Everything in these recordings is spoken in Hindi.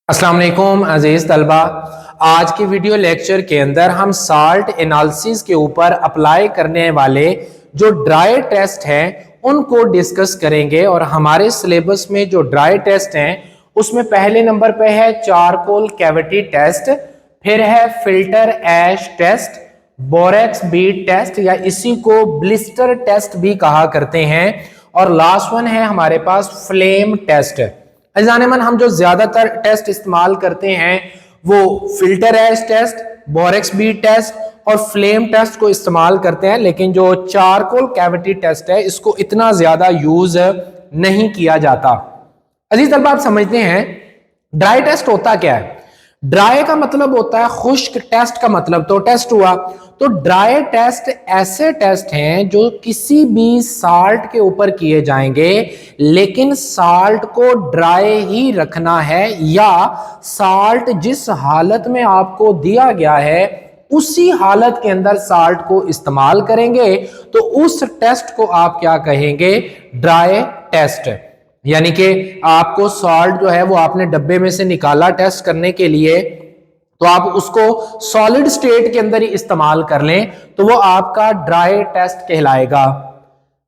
अस्सलाम वालेकुम अजीज तलबा। आज की वीडियो लेक्चर के अंदर हम साल्ट एनालिसिस के ऊपर अप्लाई करने वाले जो ड्राई टेस्ट हैं उनको डिस्कस करेंगे। और हमारे सिलेबस में जो ड्राई टेस्ट हैं उसमें पहले नंबर पे है चारकोल कैविटी टेस्ट, फिर है फिल्टर ऐश टेस्ट, बोरेक्स बीड टेस्ट या इसी को ब्लिस्टर टेस्ट भी कहा करते हैं, और लास्ट वन है हमारे पास फ्लेम टेस्ट। अज़ान-ए-मन हम जो ज्यादातर टेस्ट इस्तेमाल करते हैं वो फिल्टर ऐश टेस्ट, बोरेक्स बीड टेस्ट और फ्लेम टेस्ट को इस्तेमाल करते हैं, लेकिन जो चारकोल कैविटी टेस्ट है इसको इतना ज्यादा यूज नहीं किया जाता। अजीज तलबा, आप समझते हैं ड्राई टेस्ट होता क्या है? ड्राई का मतलब होता है खुश्क, टेस्ट का मतलब तो टेस्ट हुआ। तो ड्राई टेस्ट ऐसे टेस्ट हैं जो किसी भी साल्ट के ऊपर किए जाएंगे, लेकिन साल्ट को ड्राई ही रखना है, या साल्ट जिस हालत में आपको दिया गया है उसी हालत के अंदर साल्ट को इस्तेमाल करेंगे। तो उस टेस्ट को आप क्या कहेंगे? Dry test. यानी कि आपको सॉल्ट जो है वो आपने डब्बे में से निकाला टेस्ट करने के लिए, तो आप उसको सॉलिड स्टेट के अंदर ही इस्तेमाल कर लें तो वो आपका ड्राई टेस्ट कहलाएगा।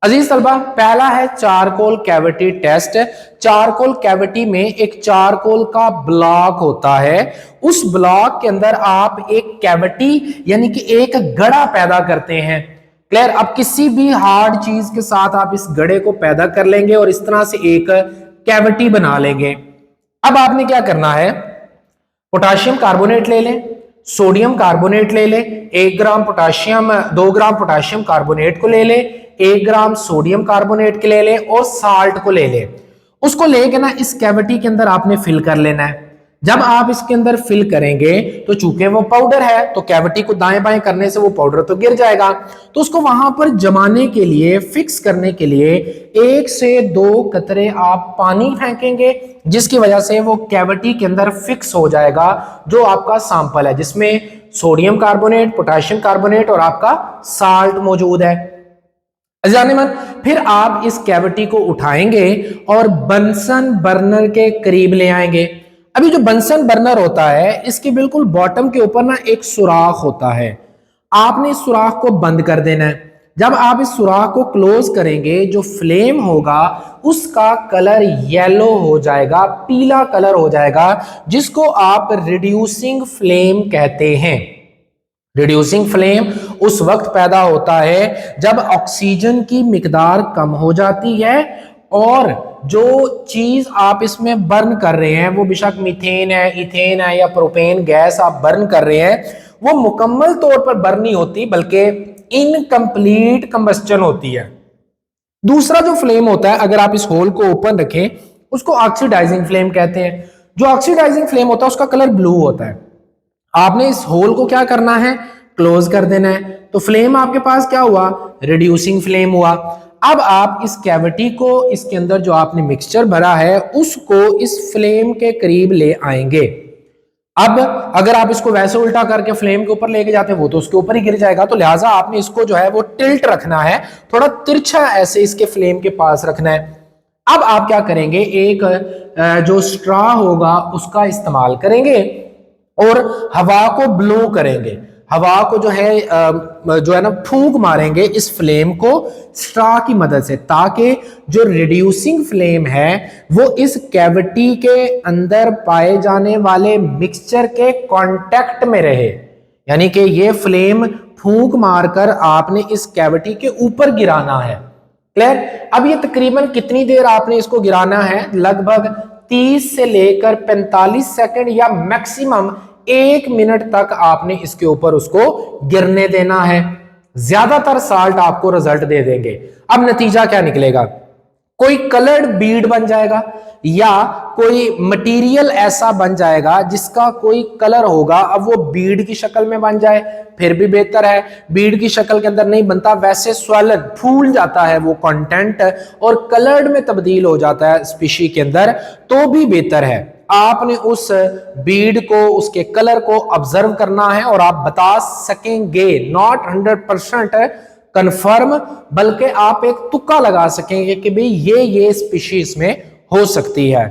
अजीज तलबा, पहला है charcoal cavity test. Charcoal cavity में एक चारकोल का ब्लॉक होता है, उस ब्लॉक के अंदर आप एक कैविटी यानी कि एक गड़ा पैदा करते हैं। क्लियर? अब किसी भी हार्ड चीज के साथ आप इस गड़े को पैदा कर लेंगे और इस तरह से एक कैविटी बना लेंगे। अब आपने क्या करना है? पोटाशियम कार्बोनेट ले लें, सोडियम कार्बोनेट ले लें, 1 ग्राम पोटाशियम 2 ग्राम पोटाशियम कार्बोनेट को ले लें, 1 ग्राम सोडियम कार्बोनेट के ले लें और साल्ट को ले लें। उसको लेके ना इस कैविटी के अंदर आपने फिल कर लेना है। जब आप इसके अंदर फिल करेंगे तो चूंकि वो पाउडर है तो कैविटी को दाएं बाएं करने से वो पाउडर तो गिर जाएगा, तो उसको वहां पर जमाने के लिए, फिक्स करने के लिए 1 से 2 कतरे आप पानी फेंकेंगे, जिसकी वजह से वो कैविटी के अंदर फिक्स हो जाएगा जो आपका सैंपल है, जिसमें सोडियम कार्बोनेट, पोटेशियम कार्बोनेट और आपका साल्ट मौजूद है। अज़ान-ए-मन, फिर आप इस कैविटी को उठाएंगे और बंसन बर्नर के करीब ले आएंगे। अभी जो बंसन बर्नर होता है इसके बिल्कुल बॉटम के ऊपर ना एक सुराख होता है, आपने इस सुराख को बंद कर देना है। जब आप इस सुराख को क्लोज करेंगे, जो फ्लेम होगा उसका कलर येलो हो जाएगा, पीला कलर हो जाएगा, जिसको आप रिड्यूसिंग फ्लेम कहते हैं। रिड्यूसिंग फ्लेम उस वक्त पैदा होता है जब ऑक्सीजन की मिकदार कम हो जाती है और जो चीज आप इसमें बर्न कर रहे हैं, वो बेशक मीथेन है, इथेन है या प्रोपेन गैस आप बर्न कर रहे हैं, वो मुकम्मल तौर पर बर्न नहीं होती बल्कि इनकम्प्लीट कंबस्टन होती है। दूसरा जो फ्लेम होता है, अगर आप इस होल को ओपन रखें, उसको ऑक्सीडाइजिंग फ्लेम कहते हैं। जो ऑक्सीडाइजिंग फ्लेम होता है उसका कलर ब्लू होता है। आपने इस होल को क्या करना है? क्लोज कर देना है। तो फ्लेम आपके पास क्या हुआ? रिड्यूसिंग फ्लेम हुआ। अब आप इस कैविटी को, इसके अंदर जो आपने मिक्सचर भरा है उसको इस फ्लेम के करीब ले आएंगे। अब अगर आप इसको वैसे उल्टा करके फ्लेम के ऊपर लेके जाते हैं वो तो उसके ऊपर ही गिर जाएगा, तो लिहाजा आपने इसको जो है वो टिल्ट रखना है, थोड़ा तिरछा ऐसे इसके फ्लेम के पास रखना है। अब आप क्या करेंगे? एक जो स्ट्रॉ होगा उसका इस्तेमाल करेंगे और हवा को ब्लो करेंगे। हवा को जो है ना फूंक मारेंगे इस फ्लेम को स्ट्रॉ की मदद से, ताकि जो रिड्यूसिंग फ्लेम है वो इस कैविटी के अंदर पाए जाने वाले मिक्सचर के कांटेक्ट में रहे। यानी कि ये फ्लेम फूंक मारकर आपने इस कैविटी के ऊपर गिराना है। क्लियर? अब ये तकरीबन कितनी देर आपने इसको गिराना है? लगभग 30 से लेकर 45 सेकंड या मैक्सिमम 1 मिनट तक आपने इसके ऊपर उसको गिरने देना है। ज्यादातर साल्ट आपको रिजल्ट दे देंगे। अब नतीजा क्या निकलेगा? कोई कलर्ड बीड बन जाएगा या कोई मटेरियल ऐसा बन जाएगा जिसका कोई कलर होगा। अब वो बीड की शक्ल में बन जाए फिर भी बेहतर है, बीड की शक्ल के अंदर नहीं बनता, वैसे स्वलन फूल जाता है वो कंटेंट और कलर्ड में तब्दील हो जाता है स्पीशी के अंदर, तो भी बेहतर है। आपने उस बीड को, उसके कलर को ऑब्जर्व करना है और आप बता सकेंगे, नॉट 100% कंफर्म, बल्कि आप एक तुक्का लगा सकेंगे कि भाई ये स्पीशीज में हो सकती है।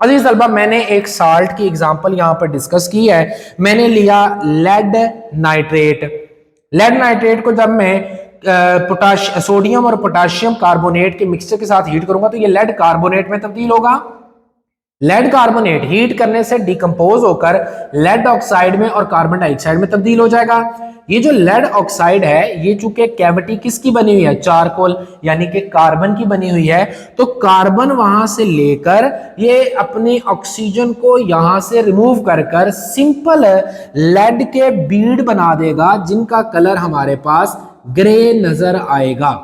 अजीज तलबा, मैंने एक साल्ट की एग्जांपल यहां पर डिस्कस की है। मैंने लिया लेड नाइट्रेट। लेड नाइट्रेट को जब मैं सोडियम और पोटाशियम कार्बोनेट के मिक्सचर के साथ हीट करूंगा तो ये लेड कार्बोनेट में तब्दील होगा। लेड कार्बोनेट हीट करने से डिकम्पोज होकर लेड ऑक्साइड में और कार्बन डाइऑक्साइड में तब्दील हो जाएगा। ये जो लेड ऑक्साइड है, ये चूंकि कैविटी किसकी बनी हुई है, चारकोल यानी कि कार्बन की बनी हुई है, तो कार्बन वहां से लेकर ये अपनी ऑक्सीजन को यहां से रिमूव कर कर सिंपल लेड के बीड बना देगा, जिनका कलर हमारे पास ग्रे नजर आएगा।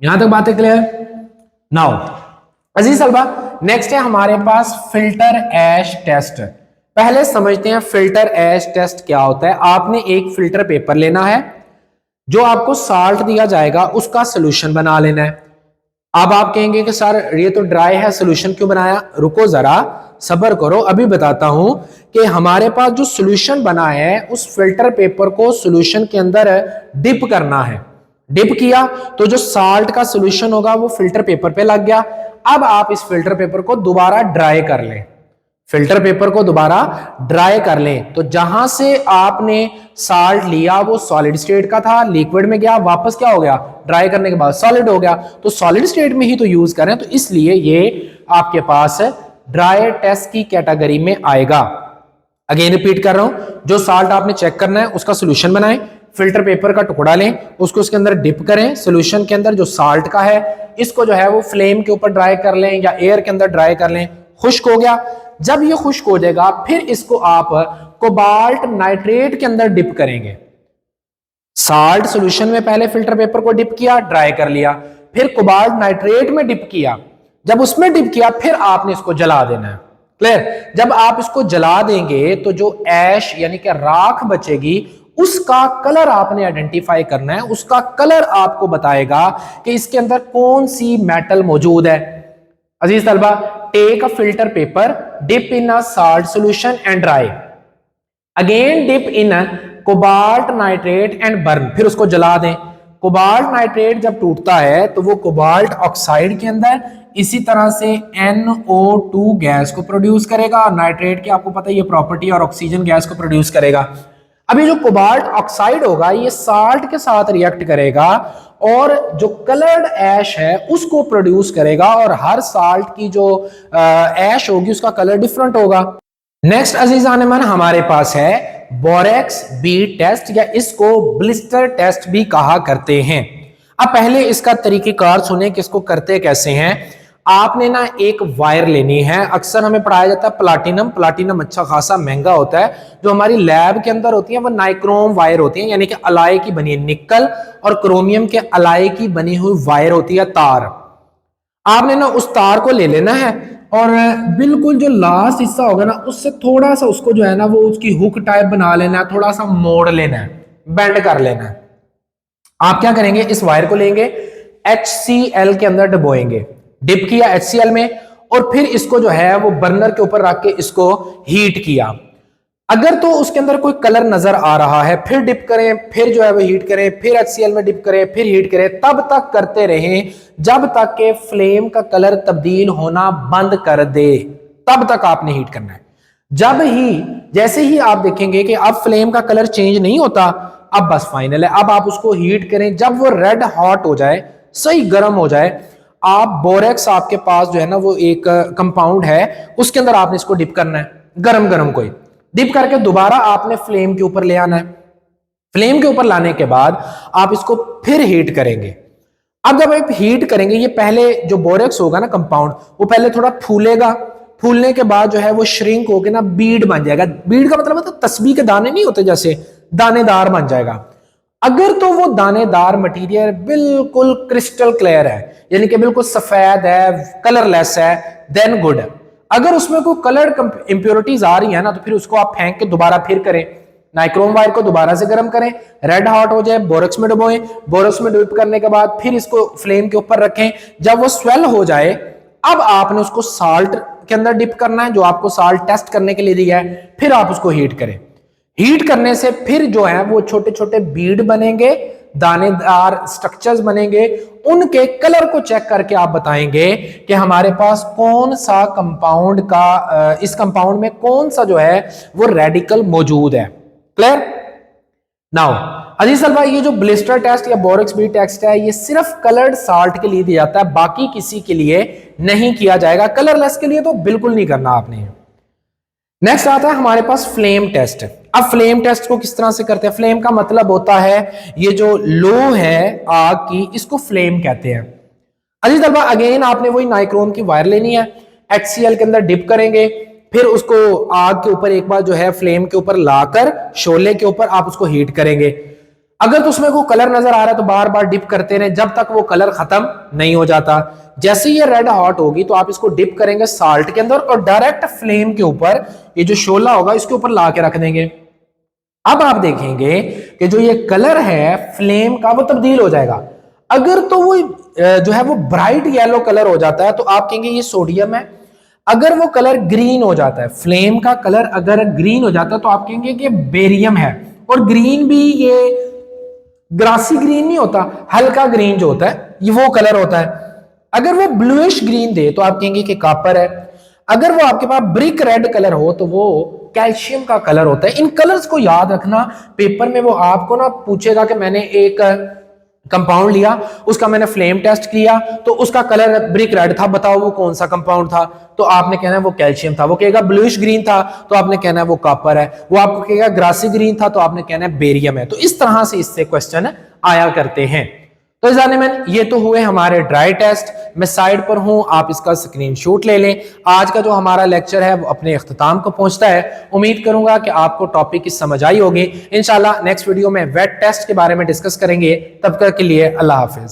यहां तक बातें क्लियर? नाउ अजीज तलबा, नेक्स्ट है हमारे पास फिल्टर ऐश टेस्ट। पहले समझते हैं फिल्टर ऐश टेस्ट क्या होता है। आपने एक फिल्टर पेपर लेना है, जो आपको साल्ट दिया जाएगा उसका सोल्यूशन बना लेना है। अब आप कहेंगे कि सर ये तो ड्राई है, सोल्यूशन क्यों बनाया? रुको जरा, सब्र करो, अभी बताता हूं कि हमारे पास जो सोल्यूशन बना है उस फिल्टर पेपर को सोल्यूशन के अंदर डिप करना है। डिप किया तो जो साल्ट का सोल्यूशन होगा वो फिल्टर पेपर पे लग गया। अब आप इस फिल्टर पेपर को दोबारा ड्राई कर लें। फिल्टर पेपर को दोबारा ड्राई कर लें तो जहां से आपने साल्ट लिया वो सॉलिड स्टेट का था, लिक्विड में गया, वापस क्या हो गया, ड्राई करने के बाद सॉलिड हो गया। तो सॉलिड स्टेट में ही तो यूज करें, तो इसलिए ये आपके पास ड्राई टेस्ट की कैटेगरी में आएगा। अगेन रिपीट कर रहा हूं, जो साल्ट आपने चेक करना है उसका सोल्यूशन बनाएं, फिल्टर पेपर का टुकड़ा लें, उसको उसके अंदर डिप करें, सोल्यूशन के अंदर जो साल्ट का है इसको जो है वो फ्लेम के ऊपर ड्राई कर लें या एयर के अंदर ड्राई कर लें। खुश्क हो गया, जब ये खुश्क हो जाएगा फिर इसको आप कोबाल्ट नाइट्रेट के अंदर डिप करेंगे। साल्ट सोल्यूशन में पहले फिल्टर पेपर को डिप किया, ड्राई कर लिया, फिर कोबाल्ट नाइट्रेट में डिप किया, जब उसमें डिप किया फिर आपने इसको जला देना है। क्लियर? जब आप इसको जला देंगे तो जो ऐश यानी कि राख बचेगी उसका कलर आपने आइडेंटिफाई करना है। उसका कलर आपको बताएगा कि इसके अंदर कौन सी मेटल मौजूद है। अजीज तलबा, take a filter paper, dip in a salt solution and dry, again dip in cobalt nitrate and burn, फिर उसको जला दें। कोबाल्ट नाइट्रेट जब टूटता है तो वो कोबाल्ट ऑक्साइड के अंदर इसी तरह से NO2 गैस को प्रोड्यूस करेगा, और नाइट्रेट की आपको पता है ये प्रॉपर्टी, और ऑक्सीजन गैस को प्रोड्यूस करेगा। अभी जो कोबाल्ट ऑक्साइड होगा ये साल्ट के साथ रिएक्ट करेगा और जो कलर्ड ऐश है उसको प्रोड्यूस करेगा, और हर साल्ट की जो ऐश होगी उसका कलर डिफरेंट होगा। नेक्स्ट अजीजान मन हमारे पास है बोरेक्स बीड टेस्ट, या इसको ब्लिस्टर टेस्ट भी कहा करते हैं। अब पहले इसका तरीकेकार सुने कि इसको करते कैसे हैं। आपने ना एक वायर लेनी है, अक्सर हमें पढ़ाया जाता है प्लाटिनम। प्लाटिनम अच्छा खासा महंगा होता है। जो हमारी लैब के अंदर होती है वो नाइक्रोम वायर होती है, यानी कि अलाय की बनी है, निकल और क्रोमियम के अलाय की बनी हुई वायर होती है, तार। आपने ना उस तार को ले लेना है और बिल्कुल जो लास्ट हिस्सा होगा ना उससे थोड़ा सा उसको जो है ना वो उसकी हुक टाइप बना लेना है, थोड़ा सा मोड़ लेना है, बेंड कर लेना है। आप क्या करेंगे, इस वायर को लेंगे, HCl के अंदर डुबोएंगे। डिप किया HCl में और फिर इसको जो है वो बर्नर के ऊपर रख के इसको हीट किया। अगर तो उसके अंदर कोई कलर नजर आ रहा है फिर डिप करें, फिर जो है वो हीट करें, फिर HCl में डिप करें, फिर हीट करें, तब तक करते रहें जब तक के फ्लेम का कलर तब्दील होना बंद कर दे, तब तक आपने हीट करना है। जैसे ही आप देखेंगे कि अब फ्लेम का कलर चेंज नहीं होता, अब बस फाइनल है। अब आप उसको हीट करें, जब वो रेड हॉट हो जाए, सही गर्म हो जाए, आप बोरेक्स आपके पास जो है ना वो एक कंपाउंड है, उसके अंदर आपने इसको डिप करना है, गरम गरम कोई डिप करके दोबारा आपने फ्लेम के ऊपर ले आना है। फ्लेम के ऊपर लाने के बाद आप इसको फिर हीट करेंगे। अब जब आप हीट करेंगे, ये पहले जो बोरेक्स होगा ना कंपाउंड, वो पहले थोड़ा फूलेगा, फूलने के बाद जो है वो श्रिंक होकर ना बीड बन जाएगा। बीड का मतलब है तो तस्बीह के दाने नहीं होते, जैसे दानेदार बन जाएगा। अगर तो वो दानेदार मटेरियल बिल्कुल क्रिस्टल क्लियर है, यानी कि बिल्कुल सफेद है, कलरलेस है, देन गुड। अगर उसमें कोई कलर इंप्योरिटीज आ रही है ना तो फिर उसको आप फेंक के दोबारा फिर करें, नाइक्रोम वायर को दोबारा से गर्म करें, रेड हॉट हो जाए, बोरेक्स में डुबोएं, बोरेक्स में डिप करने के बाद फिर इसको फ्लेम के ऊपर रखें। जब वो स्वेल हो जाए, अब आपने उसको साल्ट के अंदर डिप करना है, जो आपको साल्ट टेस्ट करने के लिए दिया है, फिर आप उसको हीट करें। हीट करने से फिर जो है वो छोटे छोटे बीड बनेंगे, दानेदार स्ट्रक्चर्स बनेंगे, उनके कलर को चेक करके आप बताएंगे कि हमारे पास कौन सा कंपाउंड का इस कंपाउंड में कौन सा जो है वो रेडिकल मौजूद है। क्लियर? नाउ अजीज तलबा, ये जो ब्लिस्टर टेस्ट या बोरक्स बी टेस्ट है ये सिर्फ कलर्ड साल्ट के लिए दिया जाता है, बाकी किसी के लिए नहीं किया जाएगा। कलरलेस के लिए तो बिल्कुल नहीं करना आपने। नेक्स्ट आता है हमारे पास फ्लेम टेस्ट। अब फ्लेम टेस्ट को किस तरह से करते हैं? फ्लेम का मतलब होता है ये जो लो है आग की, इसको फ्लेम कहते हैं। अजीज तलबा, अगेन आपने वही नाइक्रोम की वायर लेनी है, HCl के अंदर डिप करेंगे, फिर उसको आग के ऊपर एक बार जो है फ्लेम के ऊपर लाकर शोले के ऊपर आप उसको हीट करेंगे। अगर तो उसमें कोई कलर नजर आ रहा है तो बार बार डिप करते रहे जब तक वो कलर खत्म नहीं हो जाता। जैसे ये रेड हॉट होगी तो आप इसको डिप करेंगे साल्ट के अंदर और डायरेक्ट फ्लेम के ऊपर ये जो शोला होगा इसके ऊपर ला के रख देंगे। अब आप देखेंगे कि जो ये कलर है फ्लेम का वो तब्दील हो जाएगा। अगर तो वो जो है वो ब्राइट येलो कलर हो जाता है तो आप कहेंगे ये सोडियम है। अगर वो कलर ग्रीन हो जाता है, फ्लेम का कलर अगर ग्रीन हो जाता है तो आप कहेंगे कि बेरियम है। और ग्रीन भी ये ग्रासी ग्रीन नहीं होता, हल्का ग्रीन जो होता है ये वो कलर होता है। अगर वो ब्लूइश ग्रीन दे तो आप कहेंगे कि कॉपर है। अगर वो आपके पास ब्रिक रेड कलर हो तो वो कैल्शियम का कलर होता है। इन कलर्स को याद रखना, पेपर में वो आपको ना पूछेगा कि मैंने एक कंपाउंड लिया, उसका मैंने फ्लेम टेस्ट किया तो उसका कलर ब्रिक रेड था, बताओ वो कौन सा कंपाउंड था? तो आपने कहना है वो कैल्शियम था। वो कहेगा ब्लूइश ग्रीन था तो आपने कहना है वो कॉपर है। वो आपको कहेगा ग्रासी ग्रीन था तो आपने कहना है बेरियम है। तो इस तरह से इससे क्वेश्चन आया करते हैं। तो जानिमन, ये तो हुए हमारे ड्राई टेस्ट। मैं साइड पर हूं, आप इसका स्क्रीनशॉट ले लें। आज का जो हमारा लेक्चर है वो अपने इख्तिताम को पहुंचता है। उम्मीद करूंगा कि आपको टॉपिक की समझ आई होगी। इंशाल्लाह नेक्स्ट वीडियो में वेट टेस्ट के बारे में डिस्कस करेंगे। तब तक के लिए अल्लाह हाफिज।